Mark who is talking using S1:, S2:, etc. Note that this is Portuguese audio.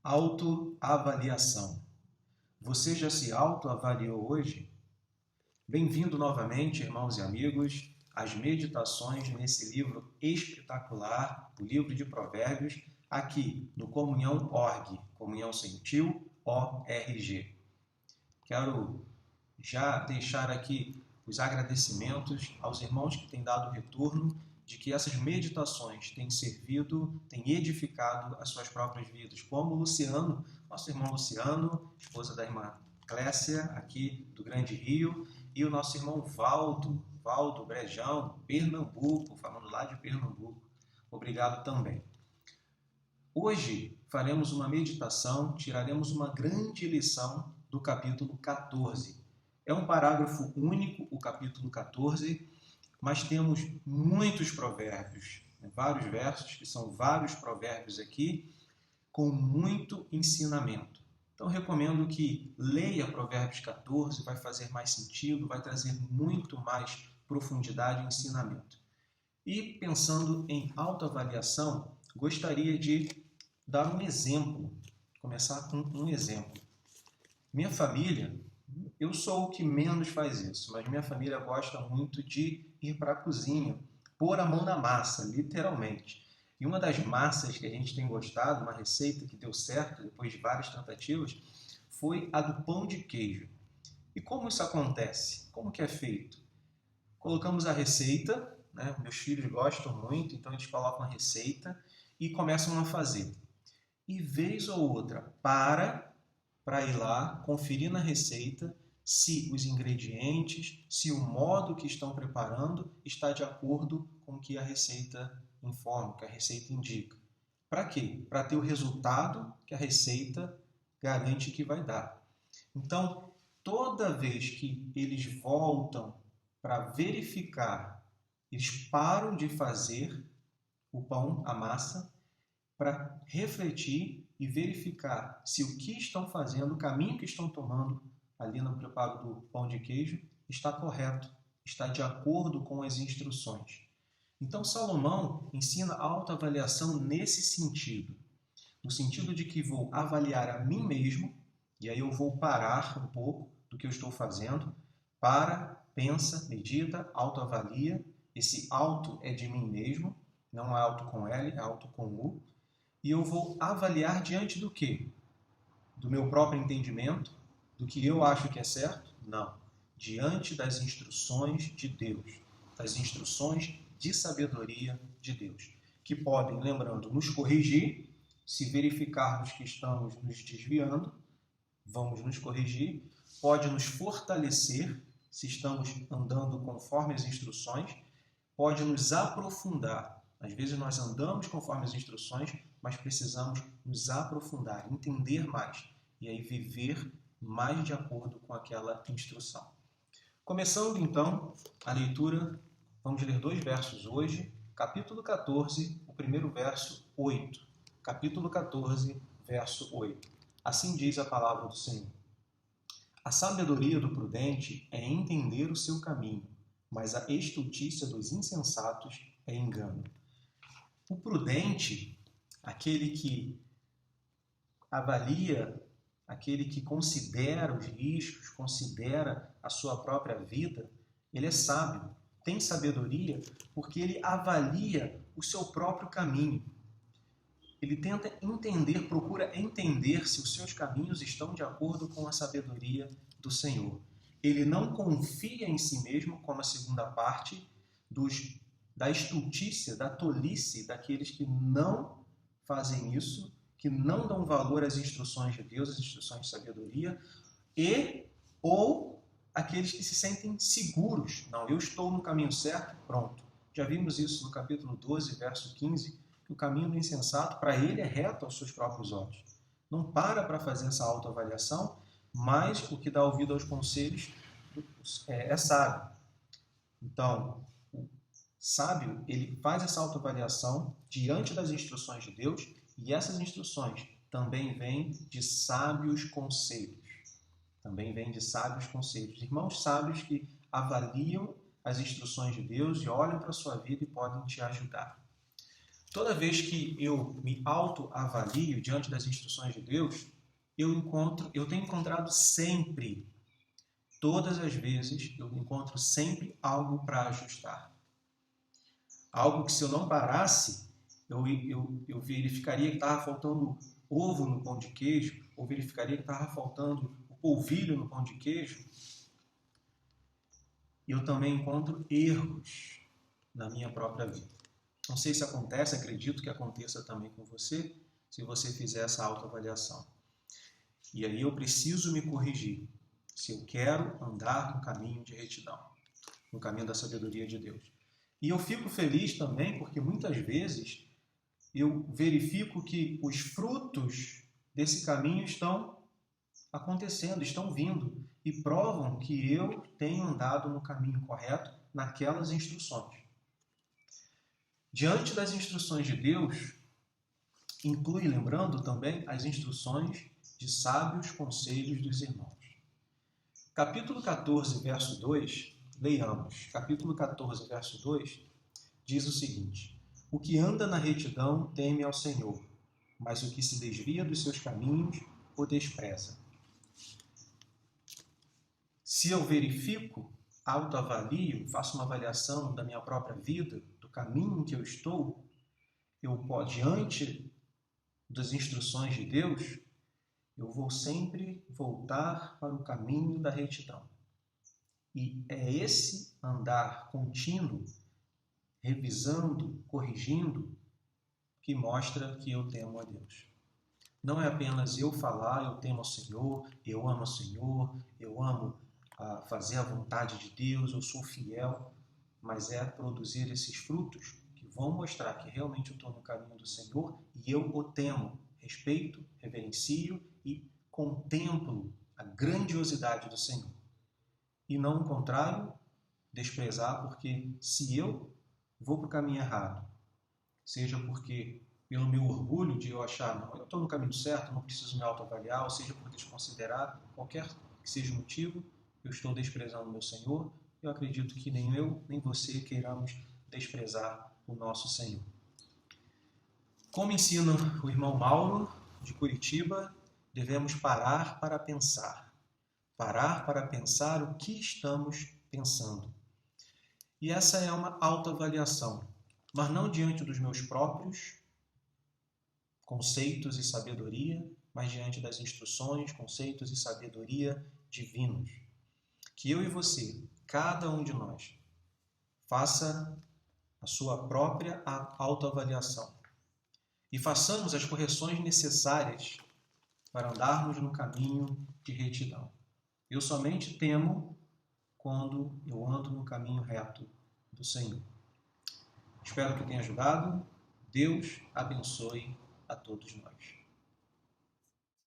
S1: Autoavaliação. Você já se autoavaliou hoje? Bem-vindo novamente, irmãos e amigos, às meditações nesse livro espetacular, o livro de Provérbios, aqui no Comunhão.org, Comunhão Sem Tio, ORG. Quero já deixar aqui os agradecimentos aos irmãos que têm dado retorno de que essas meditações têm servido, têm edificado as suas próprias vidas, como o Luciano, nosso irmão Luciano, esposa da irmã Clécia, aqui do Grande Rio, e o nosso irmão Valdo Brejão, Pernambuco, falando lá de Pernambuco. Obrigado também. Hoje faremos uma meditação, tiraremos uma grande lição do capítulo 14. É um parágrafo único, o capítulo 14, mas temos muitos provérbios, vários versos, que são vários provérbios aqui, com muito ensinamento. Então, recomendo que leia Provérbios 14, vai fazer mais sentido, vai trazer muito mais profundidade e ensinamento. E, pensando em autoavaliação, gostaria de dar um exemplo, começar com um exemplo. Minha família, eu sou o que menos faz isso, mas minha família gosta muito de ir para a cozinha, pôr a mão na massa, literalmente. E uma das massas que a gente tem gostado, uma receita que deu certo depois de várias tentativas, foi a do pão de queijo. E como isso acontece? Como que é feito? Colocamos a receita, né? Meus filhos gostam muito, então eles colocam a receita e começam a fazer. E vez ou outra para ir lá, conferir na receita se os ingredientes, se o modo que estão preparando está de acordo com o que a receita informa, que a receita indica. Para quê? Para ter o resultado que a receita garante que vai dar. Então, toda vez que eles voltam para verificar, eles param de fazer o pão, a massa, para refletir e verificar se o que estão fazendo, o caminho que estão tomando ali no preparo do pão de queijo está correto, está de acordo com as instruções. Então, Salomão ensina a autoavaliação nesse sentido, no sentido de que vou avaliar a mim mesmo, e aí eu vou parar um pouco do que eu estou fazendo, pensa, medita, autoavalia. Esse auto é de mim mesmo, não é auto com L, é auto com U. E eu vou avaliar diante do quê? Do meu próprio entendimento? Do que eu acho que é certo? Não. Diante das instruções de Deus, das instruções de sabedoria de Deus, que podem, lembrando, nos corrigir, se verificarmos que estamos nos desviando, vamos nos corrigir, pode nos fortalecer, se estamos andando conforme as instruções, pode nos aprofundar. Às vezes nós andamos conforme as instruções, mas precisamos nos aprofundar, entender mais e aí viver mais de acordo com aquela instrução. Começando então a leitura, vamos ler 2 versos hoje, capítulo 14, o primeiro verso, 8. Capítulo 14, verso 8. Assim diz a palavra do Senhor. A sabedoria do prudente é entender o seu caminho, mas a estultícia dos insensatos é engano. O prudente, aquele que avalia, aquele que considera os riscos, considera a sua própria vida, ele é sábio, tem sabedoria porque ele avalia o seu próprio caminho. Ele tenta entender, procura entender se os seus caminhos estão de acordo com a sabedoria do Senhor. Ele não confia em si mesmo, como a segunda parte da estultícia, da tolice daqueles que não fazem isso, que não dão valor às instruções de Deus, às instruções de sabedoria, ou aqueles que se sentem seguros. Não, eu estou no caminho certo, pronto. Já vimos isso no capítulo 12, verso 15, que o caminho do insensato, para ele, é reto aos seus próprios olhos. Não para fazer essa autoavaliação, mas o que dá ouvido aos conselhos é sábio. Então, o sábio, ele faz essa autoavaliação diante das instruções de Deus, e essas instruções também vêm de sábios conselhos. Também vêm de sábios conselhos. Irmãos sábios que avaliam as instruções de Deus e olham para a sua vida e podem te ajudar. Toda vez que eu me autoavalio diante das instruções de Deus, eu tenho encontrado sempre, todas as vezes, eu encontro sempre algo para ajustar. Algo que se eu não parasse, eu verificaria que estava faltando ovo no pão de queijo, ou verificaria que estava faltando o polvilho no pão de queijo. E eu também encontro erros na minha própria vida. Não sei se acontece, acredito que aconteça também com você, se você fizer essa autoavaliação. E aí eu preciso me corrigir, se eu quero andar no caminho de retidão, no caminho da sabedoria de Deus. E eu fico feliz também porque muitas vezes eu verifico que os frutos desse caminho estão acontecendo, estão vindo e provam que eu tenho andado no caminho correto naquelas instruções. Diante das instruções de Deus, inclui, lembrando também, as instruções de sábios conselhos dos irmãos. Capítulo 14, verso 2, leiamos. Capítulo 14, verso 2, diz o seguinte: o que anda na retidão teme ao Senhor, mas o que se desvia dos seus caminhos o despreza. Se eu verifico, autoavalio, faço uma avaliação da minha própria vida, do caminho em que eu estou, diante das instruções de Deus, eu vou sempre voltar para o caminho da retidão. E é esse andar contínuo, revisando, corrigindo, que mostra que eu temo a Deus. Não é apenas eu falar, eu temo ao Senhor, eu amo ao Senhor, eu amo fazer a vontade de Deus, eu sou fiel, mas é produzir esses frutos que vão mostrar que realmente eu estou no caminho do Senhor e eu o temo, respeito, reverencio e contemplo a grandiosidade do Senhor. E não o contrário, desprezar, porque se eu vou para o caminho errado, seja porque pelo meu orgulho de eu achar, não, eu estou no caminho certo, não preciso me autoavaliar, ou seja por desconsiderar qualquer que seja o motivo, eu estou desprezando o meu Senhor. Eu acredito que nem eu, nem você queiramos desprezar o nosso Senhor. Como ensina o irmão Mauro, de Curitiba, devemos parar para pensar. Parar para pensar o que estamos pensando. E essa é uma autoavaliação, mas não diante dos meus próprios conceitos e sabedoria, mas diante das instruções, conceitos e sabedoria divinos. Que eu e você, cada um de nós, faça a sua própria autoavaliação e façamos as correções necessárias para andarmos no caminho de retidão. Eu somente temo quando eu ando no caminho reto do Senhor. Espero que tenha ajudado. Deus abençoe a todos nós.